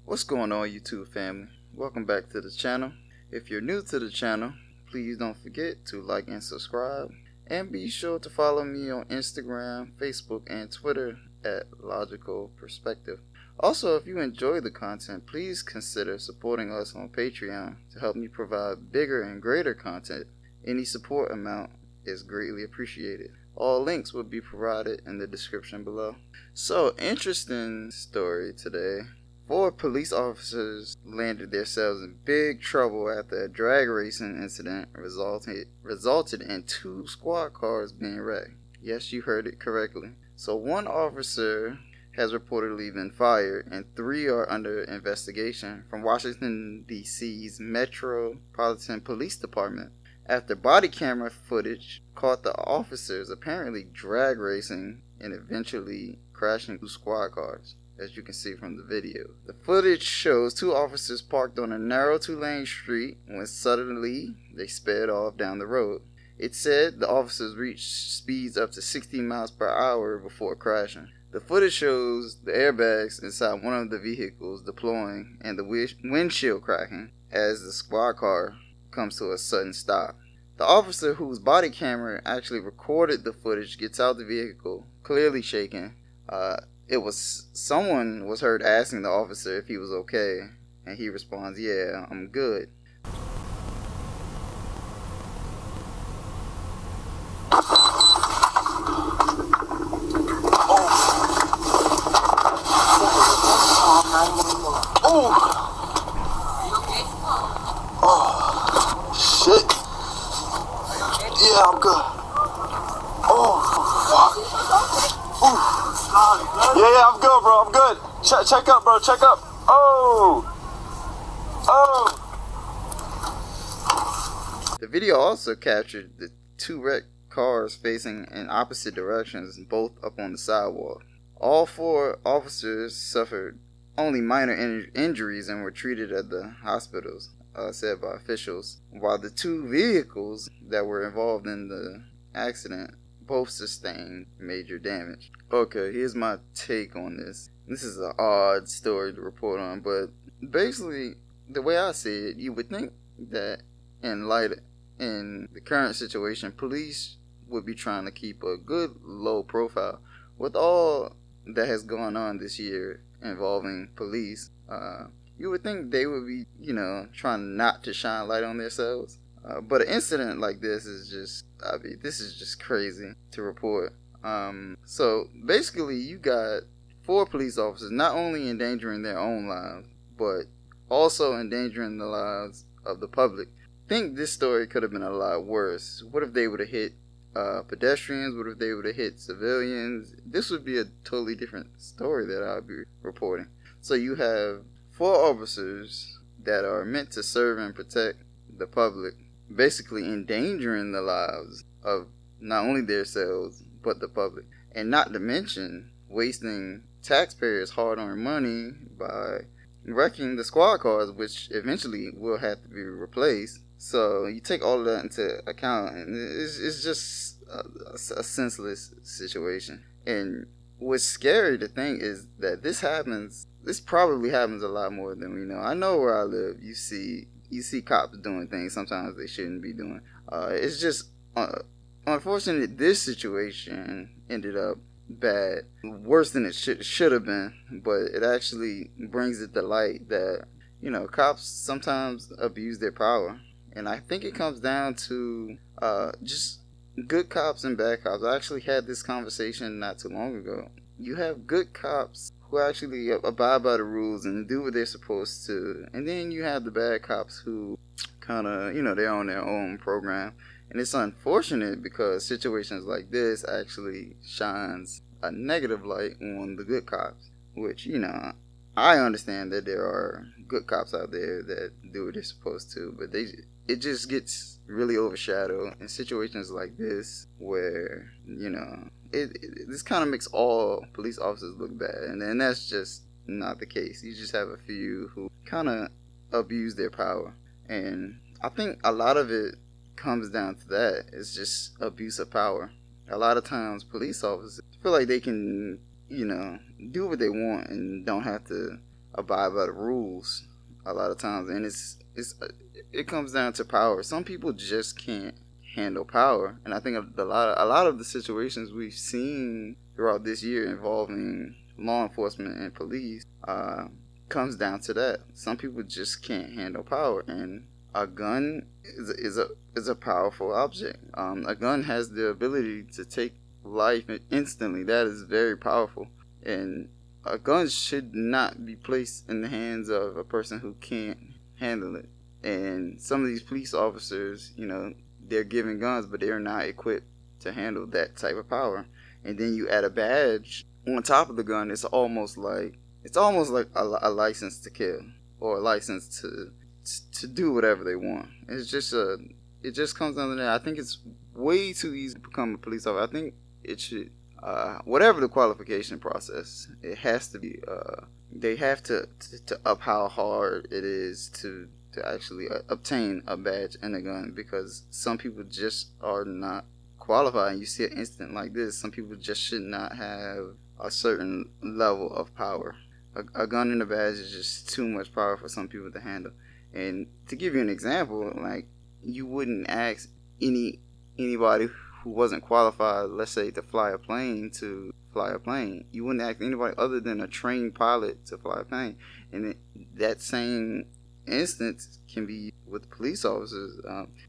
What's going on, YouTube family? Welcome back to the channel. If you're new to the channel, please don't forget to like and subscribe, and be sure to follow me on Instagram, Facebook, and Twitter at Logical Perspective. Also, if you enjoy the content, please consider supporting us on Patreon to help me provide bigger and greater content. Any support amount is greatly appreciated. All links will be provided in the description below. So, interesting story today. 4 police officers landed themselves in big trouble after a drag racing incident resulted in 2 squad cars being wrecked. Yes, you heard it correctly. So 1 officer has reportedly been fired, and 3 are under investigation from Washington, D.C.'s Metropolitan Police Department after body camera footage caught the officers apparently drag racing and eventually crashing 2 squad cars, as you can see from the video. The footage shows 2 officers parked on a narrow 2-lane street when suddenly they sped off down the road. It said the officers reached speeds up to 60 miles per hour before crashing. The footage shows the airbags inside one of the vehicles deploying and the windshield cracking as the squad car comes to a sudden stop. The officer whose body camera actually recorded the footage gets out the vehicle, clearly shaking. Someone was heard asking the officer if he was okay, and he responds, "Yeah, I'm good." Shit. Yeah, I'm good. Oh, fuck. Yeah, I'm good, bro. I'm good. Check up, bro. Check up. Oh. The video also captured the 2 wrecked cars facing in opposite directions, both up on the sidewalk. All 4 officers suffered only minor injuries and were treated at the hospitals, said by officials, while the 2 vehicles that were involved in the accident both sustained major damage. Okay, here's my take on this. This is an odd story to report on, but basically, the way I see it, you would think that in the current situation, police would be trying to keep a good low profile. With all that has gone on this year involving police, you would think they would be, trying not to shine light on themselves. But an incident like this is just crazy to report. So basically, you got 4 police officers not only endangering their own lives, but also endangering the lives of the public. I think this story could have been a lot worse. What if they would have hit pedestrians? What if they would have hit civilians? This would be a totally different story that I'll be reporting. So you have 4 officers that are meant to serve and protect the public, basically endangering the lives of not only themselves but the public, and not to mention wasting taxpayers' hard-earned money by wrecking the squad cars, which eventually will have to be replaced. So you take all of that into account, and it's just a senseless situation. And what's scary to think is that this probably happens a lot more than we know. I know where I live, you see cops doing things sometimes they shouldn't be doing. It's just unfortunate this situation ended up bad, worse than it should have been. But it actually brings it to light that cops sometimes abuse their power, and I think it comes down to just good cops and bad cops. I actually had this conversation not too long ago. You have good cops who actually abide by the rules and do what they're supposed to, and then you have the bad cops who kind of, they're on their own program. And it's unfortunate because situations like this actually shines a negative light on the good cops, which, I understand that there are good cops out there that do what they're supposed to, but it just gets really overshadowed in situations like this where, this kind of makes all police officers look bad, and that's just not the case. You just have a few who kind of abuse their power, and I think a lot of it comes down to that. It's just abuse of power. A lot of times police officers feel like they can, do what they want and don't have to abide by the rules a lot of times, and it comes down to power. Some people just can't handle power, and I think a lot of the situations we've seen throughout this year involving law enforcement and police comes down to that. Some people just can't handle power, and a gun is a powerful object. A gun has the ability to take life instantly. That is very powerful, and a gun should not be placed in the hands of a person who can't handle it. And some of these police officers, they're given guns, but they're not equipped to handle that type of power. And then you add a badge on top of the gun. It's almost like a license to kill, or a license to do whatever they want. It just comes down to that. I think it's way too easy to become a police officer. I think it should, whatever the qualification process, it has to be, they have to up how hard it is to actually obtain a badge and a gun, because some people just are not qualified. And you see an incident like this, some people just should not have a certain level of power. A gun and a badge is just too much power for some people to handle. And to give you an example, like, you wouldn't ask anybody who wasn't qualified, let's say, to fly a plane to fly a plane. You wouldn't ask anybody other than a trained pilot to fly a plane. And that same instance can be with police officers.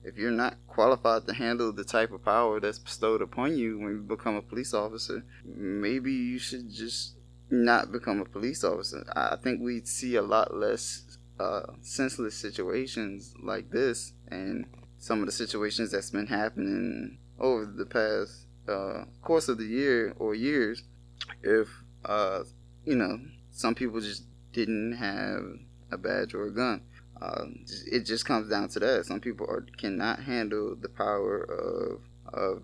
If you're not qualified to handle the type of power that's bestowed upon you when you become a police officer, maybe you should just not become a police officer. I think we'd see a lot less senseless situations like this, and some of the situations that's been happening over the past course of the year or years, if some people just didn't have a badge or a gun. It just comes down to that. Some people cannot handle the power of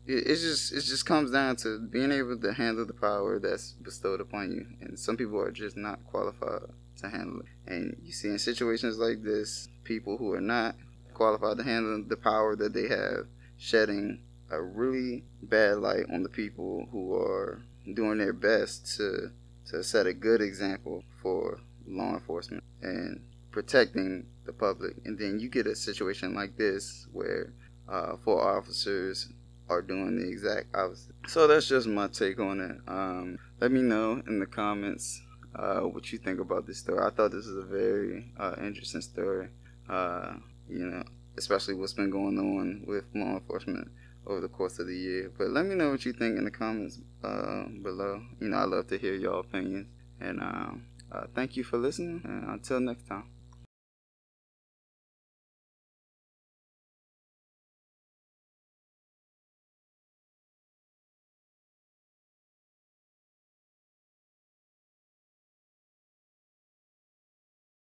it just comes down to being able to handle the power that's bestowed upon you, and some people are just not qualified to handle it. And you see in situations like this, people who are not qualified to handle the power that they have, shedding a really bad light on the people who are doing their best to set a good example for law enforcement and protecting the public. And then you get a situation like this where 4 officers are doing the exact opposite. So that's just my take on it. Let me know in the comments what you think about this story. I thought this is a very interesting story, especially what's been going on with law enforcement over the course of the year. But let me know what you think in the comments below. I love to hear your opinions. And thank you for listening, and until next time.